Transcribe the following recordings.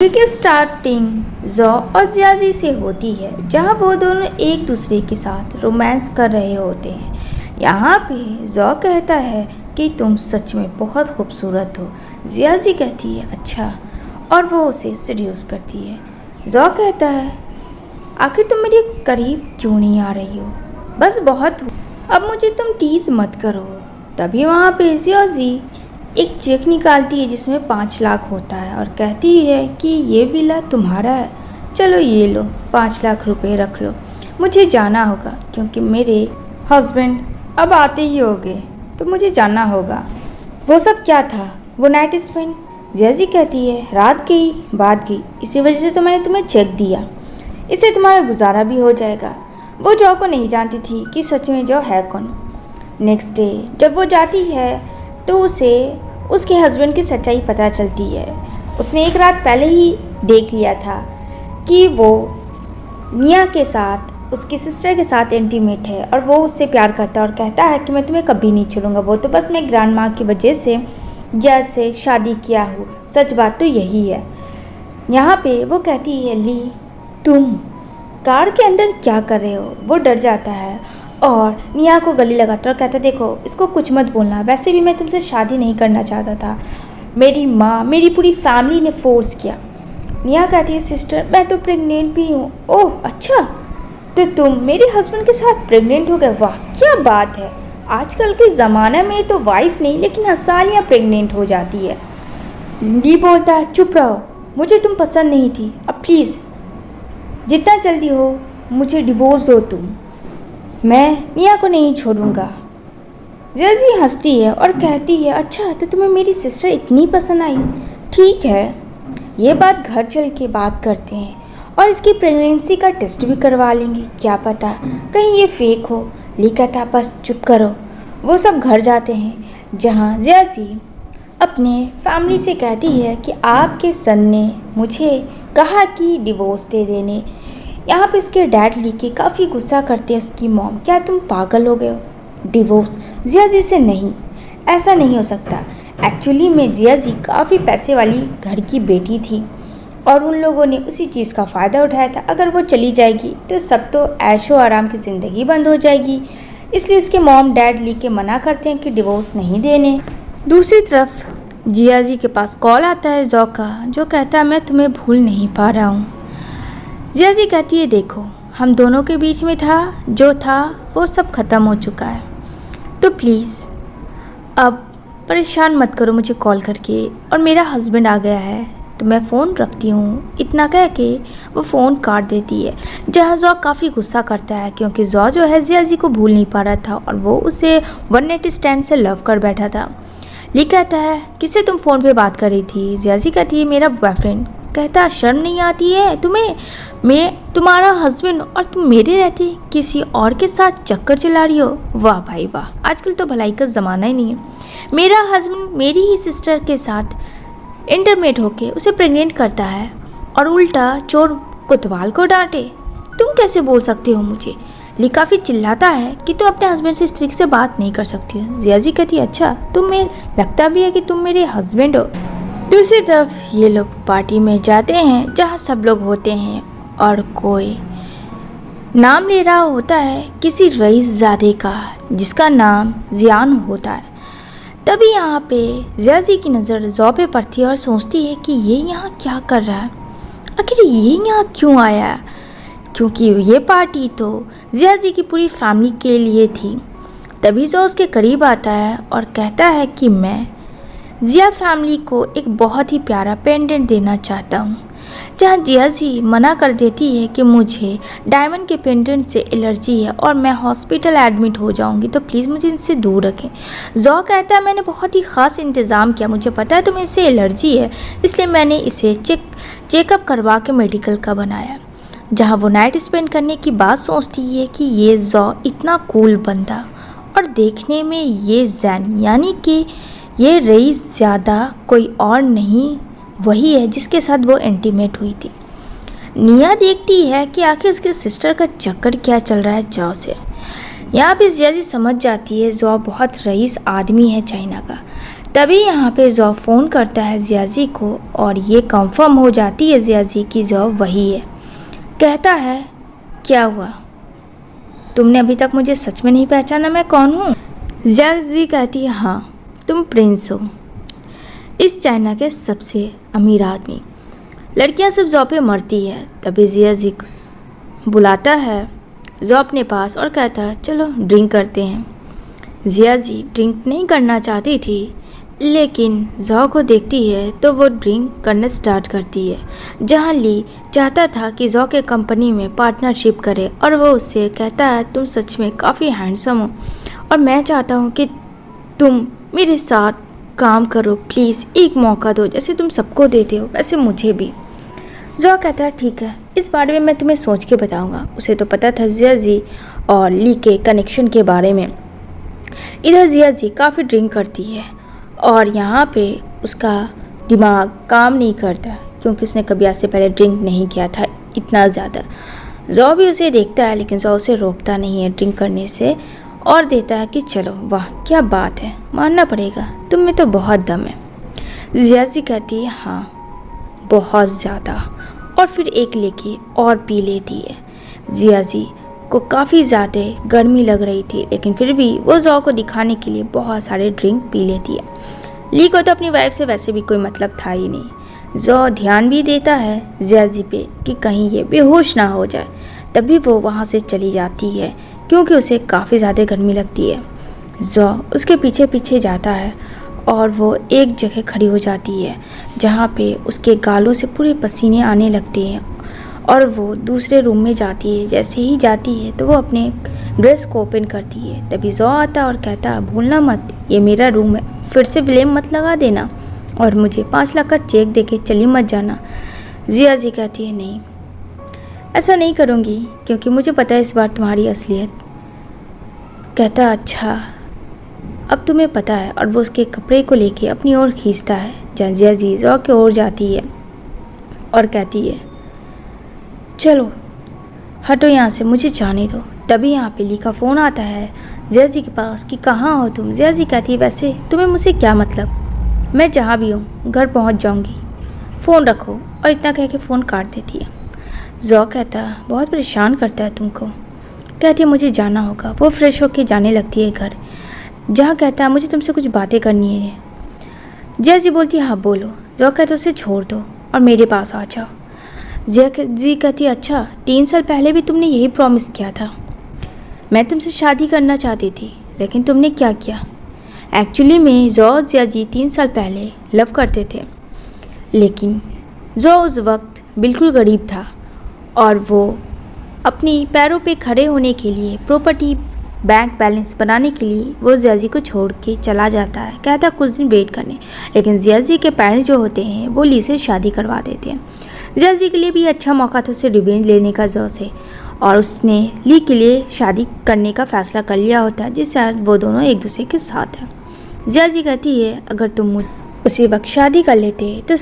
की स्टार्टिंग जौ और जियाजी से होती है, जहां वो दोनों एक दूसरे के साथ रोमांस कर रहे होते हैं। यहाँ पे जौ कहता है कि तुम सच में बहुत खूबसूरत हो। जियाजी कहती है अच्छा, और वो उसे सीड्यूस करती है। जौ कहता है आखिर तुम मेरे करीब क्यों नहीं आ रही हो, बस बहुत हो, अब मुझे तुम टीज मत करो। तभी वहाँ पे जियाजी एक चेक निकालती है जिसमें 5 लाख होता है और कहती है कि ये विला तुम्हारा है, चलो ये लो 5 लाख रुपए रख लो, मुझे जाना होगा क्योंकि मेरे हस्बैंड अब आते ही होंगे तो मुझे जाना होगा। वो सब क्या था, वो नाइट स्पेंड? जैजी कहती है रात गई बात गई, इसी वजह से तो मैंने तुम्हें चेक दिया, इससे तुम्हारा गुजारा भी हो जाएगा। वो जौ को नहीं जानती थी कि सच में जौ है कौन। नेक्स्ट डे जब वो जाती है तो उसे उसके हस्बैंड की सच्चाई पता चलती है। उसने एक रात पहले ही देख लिया था कि वो निया के साथ, उसकी सिस्टर के साथ इंटीमेट है और वो उससे प्यार करता है और कहता है कि मैं तुम्हें कभी नहीं छोड़ूंगा, वो तो बस मैं ग्रैंड माँ की वजह से जज से शादी किया हूँ, सच बात तो यही है। यहाँ पे वो कहती है ली तुम कार के अंदर क्या कर रहे हो। वो डर जाता है और निया को गले लगाता और कहता देखो इसको कुछ मत बोलना, वैसे भी मैं तुमसे शादी नहीं करना चाहता था, मेरी माँ मेरी पूरी फैमिली ने फोर्स किया। निया कहती है सिस्टर मैं तो प्रेग्नेंट भी हूँ। ओह अच्छा, तो तुम मेरे हस्बैंड के साथ प्रेग्नेंट हो गए, वाह क्या बात है, आजकल के ज़माने में तो वाइफ नहीं लेकिन हसालियाँ प्रेग्नेंट हो जाती है। ली बोलता है चुप रहो, मुझे तुम पसंद नहीं थी, अब प्लीज़ जितना जल्दी हो मुझे डिवोर्स दो तुम, मैं निया को नहीं छोड़ूंगा। जैजी हंसती है और कहती है अच्छा तो तुम्हें मेरी सिस्टर इतनी पसंद आई, ठीक है ये बात घर चल के बात करते हैं और इसकी प्रेगनेंसी का टेस्ट भी करवा लेंगे, क्या पता कहीं ये फेक हो। लिखा था बस चुप करो। वो सब घर जाते हैं जहाँ जैजी अपने फैमिली से कहती है कि आपके सन ने मुझे कहा कि डिवोर्स दे देने। यहाँ पे उसके डैड ली के काफ़ी गुस्सा करते हैं उसकी मॉम, क्या तुम पागल हो गए हो, डिवोर्स? जियाजी से नहीं, ऐसा नहीं हो सकता, एक्चुअली में जियाजी काफ़ी पैसे वाली घर की बेटी थी और उन लोगों ने उसी चीज़ का फ़ायदा उठाया था। अगर वो चली जाएगी तो सब तो ऐशो आराम की ज़िंदगी बंद हो जाएगी, इसलिए उसके मॉम डैड ली के मना करते हैं कि डिवोर्स नहीं देने। दूसरी तरफ जियाजी के पास कॉल आता है जौ का, जो कहता है मैं तुम्हें भूल नहीं पा रहा हूँ। जियाजी कहती है देखो हम दोनों के बीच में था जो था वो सब ख़त्म हो चुका है, तो प्लीज़ अब परेशान मत करो मुझे कॉल करके, और मेरा हस्बैंड आ गया है तो मैं फ़ोन रखती हूँ। इतना कह के वो फ़ोन काट देती है, जहाँ जौ काफ़ी गुस्सा करता है क्योंकि जौ जो है जियाजी को भूल नहीं पा रहा था और वो उसे वन नाइट स्टैंड से लव कर बैठा था। ली कहता है किससे तुम फ़ोन पे बात कर रही थी? जियाजी कहती है मेरा बॉयफ्रेंड। कहता शर्म नहीं आती है तुम्हें, मैं तुम्हारा हस्बैंड और तुम मेरे रहते किसी और के साथ चक्कर चला रही हो। वाह भाई वाह, आजकल तो भलाई का ज़माना ही नहीं है। मेरा हस्बैंड मेरी ही सिस्टर के साथ इंटरमेट होके उसे प्रेग्नेंट करता है और उल्टा चोर कोतवाल को डांटे, तुम कैसे बोल सकते हो मुझे? ली काफ़ी चिल्लाता है कि तुम अपने हस्बैंड से इस तरीके से बात नहीं कर सकती हो। जियाजी कहती है अच्छा तुम्हें लगता भी है कि तुम मेरे हस्बैंड हो। दूसरी तरफ ये लोग पार्टी में जाते हैं जहाँ सब लोग होते हैं और कोई नाम ले रहा होता है किसी रईसजादे का जिसका नाम जियान होता है। तभी यहाँ पे जियाजी की नज़र जौ पे पड़ती है और सोचती है कि ये यहाँ क्या कर रहा है, आखिर ये यहाँ क्यों आया है, क्योंकि ये पार्टी तो जियाजी की पूरी फैमिली के लिए थी। तभी जौ उसके करीब आता है और कहता है कि मैं जिया फैमिली को एक बहुत ही प्यारा पेंडेंट देना चाहता हूँ, जहाँ जियाजी मना कर देती है कि मुझे डायमंड के पेंडेंट से एलर्जी है और मैं हॉस्पिटल एडमिट हो जाऊँगी, तो प्लीज़ मुझे इनसे दूर रखें। जौ कहता है मैंने बहुत ही ख़ास इंतज़ाम किया, मुझे पता है तुम्हें इससे एलर्जी है, इसलिए मैंने इसे चेकअप करवा के मेडिकल का बनाया। जहाँ वो नाइट स्पेंड करने की बात सोचती है कि ये जौ इतना कूल बंदा और देखने में ये जैन यानी कि ये रईस ज़्यादा कोई और नहीं वही है जिसके साथ वो इंटीमेट हुई थी। निया देखती है कि आखिर उसके सिस्टर का चक्कर क्या चल रहा है जौ से। यहाँ पे जियाजी समझ जाती है जौ बहुत रईस आदमी है चाइना का। तभी यहाँ पे जॉ फ़ोन करता है जियाजी को और ये कंफर्म हो जाती है जियाजी की जॉ वही है। कहता है क्या हुआ, तुमने अभी तक मुझे सच में नहीं पहचाना मैं कौन हूँ? जियाजी कहती है हाँ, तुम प्रिंस हो, इस चाइना के सबसे अमीर आदमी। लड़कियां सब जॉ पे मरती है। तभी जियाजी बुलाता है जॉ अपने पास और कहता है चलो ड्रिंक करते हैं। जियाजी ड्रिंक नहीं करना चाहती थी, लेकिन जॉ को देखती है तो वो ड्रिंक करना स्टार्ट करती है। जहाँ ली चाहता था कि जॉ के कंपनी में पार्टनरशिप करे और वो उससे कहता है तुम सच में काफ़ी हैंडसम हो और मैं चाहता हूँ कि तुम मेरे साथ काम करो, प्लीज़ एक मौका दो, जैसे तुम सबको देते हो वैसे मुझे भी। जॉ कहता है ठीक है, इस बारे में मैं तुम्हें सोच के बताऊंगा। उसे तो पता था जियाजी और ली के कनेक्शन के बारे में। इधर जियाजी काफ़ी ड्रिंक करती है और यहाँ पे उसका दिमाग काम नहीं करता क्योंकि उसने कभी आज से पहले ड्रिंक नहीं किया था इतना ज़्यादा। जॉ भी उसे देखता है लेकिन जॉ उसे रोकता नहीं है ड्रिंक करने से और देता है कि चलो वाह क्या बात है, मानना पड़ेगा तुम में तो बहुत दम है। जियाजी कहती है हाँ बहुत ज़्यादा, और फिर एक लेके और पी लेती है। जियाजी को काफ़ी ज़्यादा गर्मी लग रही थी लेकिन फिर भी वो जॉ को दिखाने के लिए बहुत सारे ड्रिंक पी लेती है। ली को तो अपनी वाइफ से वैसे भी कोई मतलब था ही नहीं। जॉ ध्यान भी देता है जियाजी पे कि कहीं ये बेहोश ना हो जाए, तभी वो वहाँ से चली जाती है क्योंकि उसे काफ़ी ज़्यादा गर्मी लगती है। जॉ उसके पीछे पीछे जाता है और वो एक जगह खड़ी हो जाती है जहाँ पे उसके गालों से पूरे पसीने आने लगते हैं और वो दूसरे रूम में जाती है। जैसे ही जाती है तो वो अपने ड्रेस को ओपन करती है। तभी जॉ आता और कहता है भूलना मत ये मेरा रूम है, फिर से ब्लेम मत लगा देना और मुझे 5 लाख का चेक देके चली मत जाना। जियाजी कहती है नहीं, ऐसा नहीं करूँगी क्योंकि मुझे पता है इस बार तुम्हारी असलियत। कहता अच्छा अब तुम्हें पता है, और वो उसके कपड़े को लेके अपनी ओर खींचता है। जहाँ जियाजी जॉ की ओर जाती है और कहती है चलो हटो यहाँ से, मुझे जाने दो। तभी यहाँ पे ली का फ़ोन आता है जियाजी के पास कि कहाँ हो तुम। जियाजी कहती है वैसे तुम्हें मुझसे क्या मतलब, मैं जहाँ भी हूँ घर पहुँच जाऊँगी, फ़ोन रखो। और इतना कह के फ़ोन काट देती है। जॉ कहता है बहुत परेशान करता है तुमको। कहती है मुझे जाना होगा। वो फ्रेश होके जाने लगती है घर, जहाँ कहता है मुझे तुमसे कुछ बातें करनी है। जियाजी बोलती है हाँ बोलो। जॉ कहता है उसे छोड़ दो और मेरे पास आ जाओ। जियाजी कहती है अच्छा 3 साल पहले भी तुमने यही प्रॉमिस किया था, मैं तुमसे शादी करना चाहती थी लेकिन तुमने क्या किया। एक्चुअली में जॉ और जियाजी 3 साल पहले लव करते थे, लेकिन जॉ उस वक्त बिल्कुल गरीब था और वो अपनी पैरों पे खड़े होने के लिए, प्रॉपर्टी बैंक बैलेंस बनाने के लिए वो जियाजी को छोड़ के चला जाता है। कहता कुछ दिन वेट करने, लेकिन जियाजी के पेरेंट्स जो होते हैं वो ली से शादी करवा देते हैं। जियाजी के लिए भी अच्छा मौका था उससे रिवेंज लेने का जॉ से, और उसने ली के लिए शादी करने का फैसला कर लिया होता है जिससे आज वो दोनों एक दूसरे के साथ हैं। जियाजी कहती है अगर तुम उसी वक्त शादी कर लेते तो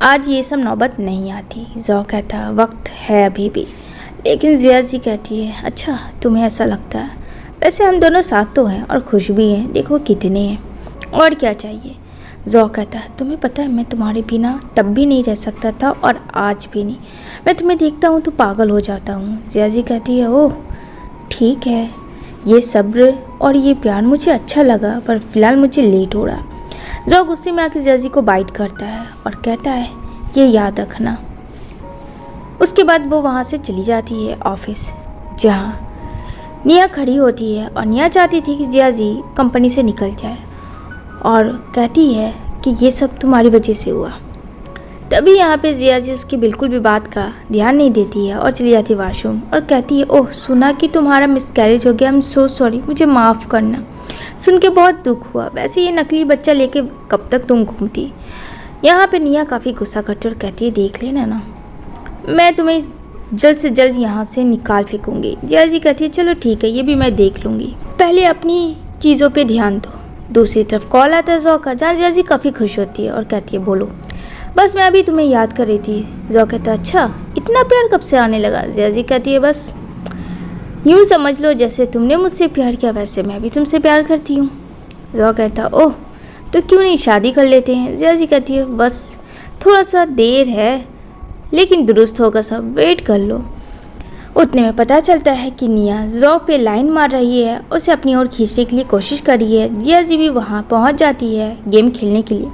आज ये सब नौबत नहीं आती। जॉ कहता वक्त है अभी भी, लेकिन जियाजी कहती है अच्छा तुम्हें ऐसा लगता है, वैसे हम दोनों साथ तो हैं और खुश भी हैं, देखो कितने हैं, और क्या चाहिए। जॉ कहता है तुम्हें पता है मैं तुम्हारे बिना तब भी नहीं रह सकता था और आज भी नहीं, मैं तुम्हें देखता हूँ तो पागल हो जाता हूँ। जियाजी कहती है ओह ठीक है, ये सब्र और ये प्यार मुझे अच्छा लगा, पर फिलहाल मुझे लेट हो रहा। जॉ गुस्से में आके जियाजी को बाइट करता है और कहता है ये याद रखना। उसके बाद वो वहाँ से चली जाती है ऑफिस, जहाँ निया खड़ी होती है और निया चाहती थी कि जियाजी कंपनी से निकल जाए और कहती है कि ये सब तुम्हारी वजह से हुआ। तभी यहाँ पे जियाजी उसकी बिल्कुल भी बात का ध्यान नहीं देती है और चली जाती है वॉशरूम और कहती है ओह सुना कि तुम्हारा मिसकैरेज हो गया, आई एम सो सॉरी, मुझे माफ़ करना, सुन के बहुत दुख हुआ, वैसे ये नकली बच्चा लेके कब तक तुम घूमती। यहाँ पे निया काफ़ी गुस्सा करती और कहती है देख लेना ना, मैं तुम्हें जल्द से जल्द यहाँ से निकाल फेंकूंगी। जियाजी कहती है चलो ठीक है, ये भी मैं देख लूँगी, पहले अपनी चीज़ों पे ध्यान दो। दूसरी तरफ कॉल आता है जॉ का, जहाँ जियाजी काफ़ी खुश होती है और कहती है बोलो। बस मैं अभी तुम्हें याद कर रही थी। जॉ कहता है अच्छा इतना प्यार कब से आने लगा। जियाजी कहती है बस यूँ समझ लो जैसे तुमने मुझसे प्यार किया वैसे मैं भी तुमसे प्यार करती हूँ। जॉ कहता ओह तो क्यों नहीं शादी कर लेते हैं। जिया जी कहती है बस थोड़ा सा देर है लेकिन दुरुस्त होगा सब, वेट कर लो। उतने में पता चलता है कि निया जॉ पे लाइन मार रही है, उसे अपनी ओर खींचने के लिए कोशिश कर रही है। जिया जी भी वहाँ पहुँच जाती है गेम खेलने के लिए।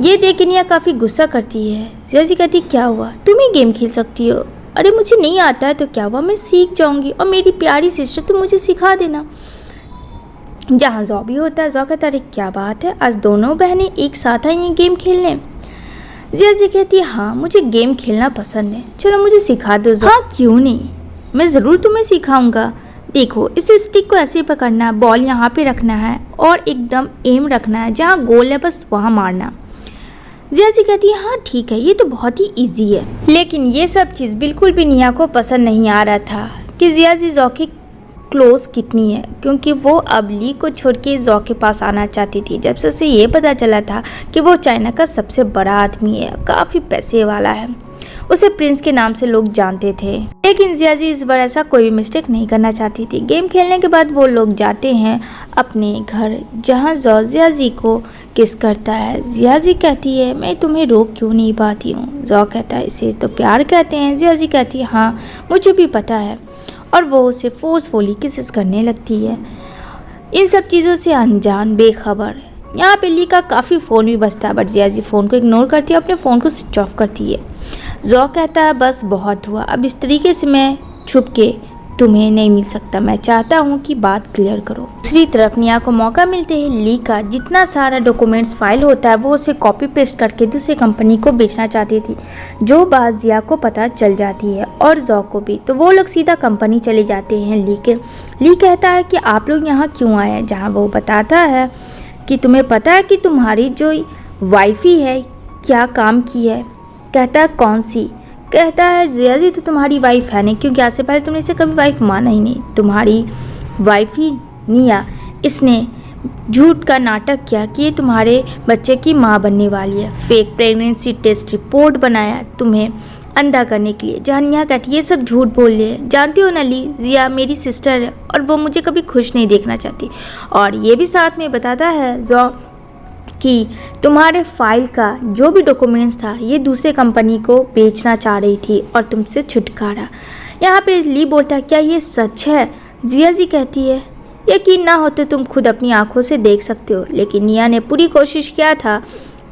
ये देख के निया काफ़ी गुस्सा करती है। जिया जी कहती क्या हुआ, तुम ही गेम खेल सकती हो। अरे मुझे नहीं आता है तो क्या हुआ, मैं सीख जाऊंगी, और मेरी प्यारी सिस्टर तुम मुझे सिखा देना। जहाँ जॉ भी होता है, जॉ कहता है क्या बात है, आज दोनों बहनें एक साथ आई हैं गेम खेलने। जिया जी कहती है हाँ मुझे गेम खेलना पसंद है, चलो मुझे सिखा दो जॉ। हाँ क्यों नहीं, मैं ज़रूर तुम्हें सिखाऊंगा। देखो इस स्टिक को ऐसे पकड़ना है, बॉल यहाँ पे रखना है और एकदम एम रखना है, जहाँ गोल है बस वहाँ मारना। जिया जी कहती है हाँ ठीक है, ये तो बहुत ही इजी है। लेकिन ये सब चीज़ बिल्कुल भी निया को पसंद नहीं आ रहा था कि जिया जी जॉ की क्लोज कितनी है, क्योंकि वो अब ली को छोड़ के जॉ के पास आना चाहती थी। जब से उसे ये पता चला था कि वो चाइना का सबसे बड़ा आदमी है, काफ़ी पैसे वाला है, उसे प्रिंस के नाम से लोग जानते थे। लेकिन जिया जी इस बार ऐसा कोई भी मिस्टेक नहीं करना चाहती थी। गेम खेलने के बाद वो लोग जाते हैं अपने घर, जहाँ जॉ जिया जी को किस करता है। जिया जी कहती है मैं तुम्हें रोक क्यों नहीं पाती हूँ। जॉ कहता है इसे तो प्यार कहते हैं। जिया जी कहती है हाँ मुझे भी पता है, और वो उसे फोर्सफुली किसेस करने लगती है, इन सब चीज़ों से अनजान बेखबर। यहाँ पे ली का काफ़ी फ़ोन भी बजता है, बट जिया जी फ़ोन को इग्नोर करती है, अपने फ़ोन को स्विच ऑफ करती है। जॉ कहता है बस बहुत हुआ, अब इस तरीके से मैं छुप के तुम्हें नहीं मिल सकता, मैं चाहता हूँ कि बात क्लियर करो। दूसरी तरफ निया को मौका मिलते ही ली का जितना सारा डॉक्यूमेंट्स फाइल होता है वो उसे कॉपी पेस्ट करके दूसरी कंपनी को बेचना चाहती थी, जो बात जिया को पता चल जाती है और जॉ को भी। तो वो लोग सीधा कंपनी चले जाते हैं ली के। ली कहता है कि आप लोग यहाँ क्यों आए हैं, जहाँ वो बताता है कि तुम्हें पता है कि तुम्हारी जो वाइफी है क्या काम की है। कहता है कौन सी। कहता है जिया जी तो तुम्हारी वाइफ है नहीं, क्योंकि आज से पहले तुमने इसे कभी वाइफ माना ही नहीं। तुम्हारी वाइफ ही निया, इसने झूठ का नाटक किया कि ये तुम्हारे बच्चे की माँ बनने वाली है, फेक प्रेगनेंसी टेस्ट रिपोर्ट बनाया तुम्हें अंधा करने के लिए। जहाँ निया कहती है ये सब झूठ बोल रहे हैं, जानती हो ना ली जिया मेरी सिस्टर है और वो मुझे कभी खुश नहीं देखना चाहती। और ये भी साथ में बताता है जॉ कि तुम्हारे फाइल का जो भी डॉक्यूमेंट्स था ये दूसरे कंपनी को बेचना चाह रही थी और तुमसे छुटकारा। यहाँ पे ली बोलता है क्या ये सच है। जिया जी कहती है यकीन ना हो तो तुम खुद अपनी आंखों से देख सकते हो। लेकिन निया ने पूरी कोशिश किया था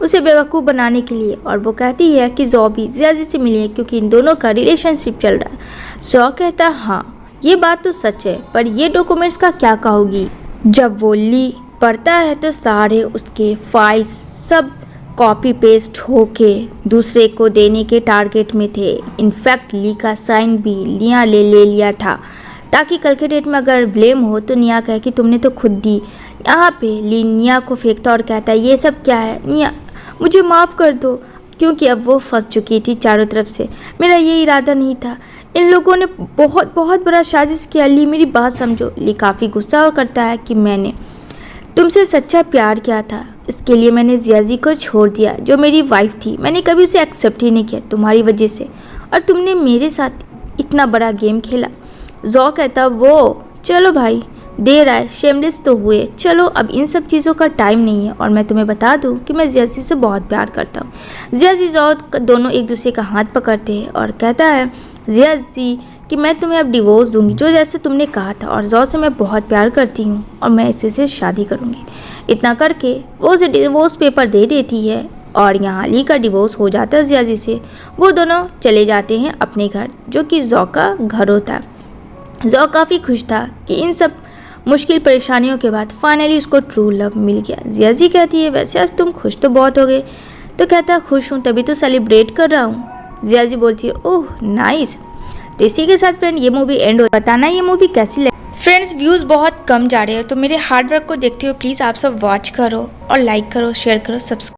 उसे बेवकूफ़ बनाने के लिए, और वो कहती है कि जॉ भी जिया जी से मिली है क्योंकि इन दोनों का रिलेशनशिप चल रहा है। जॉ कहता है हाँ ये बात तो सच है, पर ये डॉक्यूमेंट्स का क्या कहोगी। जब वो ली पढ़ता है तो सारे उसके फाइल्स सब कॉपी पेस्ट होके दूसरे को देने के टारगेट में थे। इनफैक्ट ली का साइन भी निया ले लिया था, ताकि कल के डेट में अगर ब्लेम हो तो निया कहे कि तुमने तो खुद दी। यहाँ पे ली निया को फेंकता और कहता है ये सब क्या है, निया मुझे माफ़ कर दो, क्योंकि अब वो फंस चुकी थी चारों तरफ से। मेरा ये इरादा नहीं था, इन लोगों ने बहुत बहुत बड़ा साजिश किया। ली मेरी बात समझो। ली काफ़ी गुस्सा करता है कि मैंने तुमसे सच्चा प्यार किया था, इसके लिए मैंने जिया जी को छोड़ दिया जो मेरी वाइफ थी। मैंने कभी उसे एक्सेप्ट ही नहीं किया तुम्हारी वजह से, और तुमने मेरे साथ इतना बड़ा गेम खेला। जॉ कहता वो चलो भाई देर आए, शेमलेस तो हुए, चलो अब इन सब चीज़ों का टाइम नहीं है। और मैं तुम्हें बता दूं कि मैं जिया जी से बहुत प्यार करता हूँ। जिया जी जॉ दोनों एक दूसरे का हाथ पकड़ते हैं और कहता है जिया जी कि मैं तुम्हें अब डिवोर्स दूंगी जो जैसे तुमने कहा था, और जॉ से मैं बहुत प्यार करती हूँ और मैं इसी से शादी करूँगी। इतना करके वो उसे डिवोर्स पेपर दे देती है और यहाँ ली का डिवोर्स हो जाता है जिया जी से। वो दोनों चले जाते हैं अपने घर, जो कि जॉ का घर होता है। जॉ काफ़ी खुश था कि इन सब मुश्किल परेशानियों के बाद फाइनली उसको ट्रू लव मिल गया। जिया जी कहती है वैसे आज तुम खुश तो बहुत हो गए। तो कहता है खुश हूँ तभी तो सेलिब्रेट कर रहा हूँ। जिया जी बोलती है ओह नाइस। तो इसी के साथ फ्रेंड ये मूवी एंड हो। बताना ये मूवी कैसी लगी। फ्रेंड्स व्यूज़ बहुत कम जा रहे हैं, तो मेरे हार्ड वर्क को देखते हुए प्लीज़ आप सब वॉच करो और लाइक करो, शेयर करो, सब्सक्राइब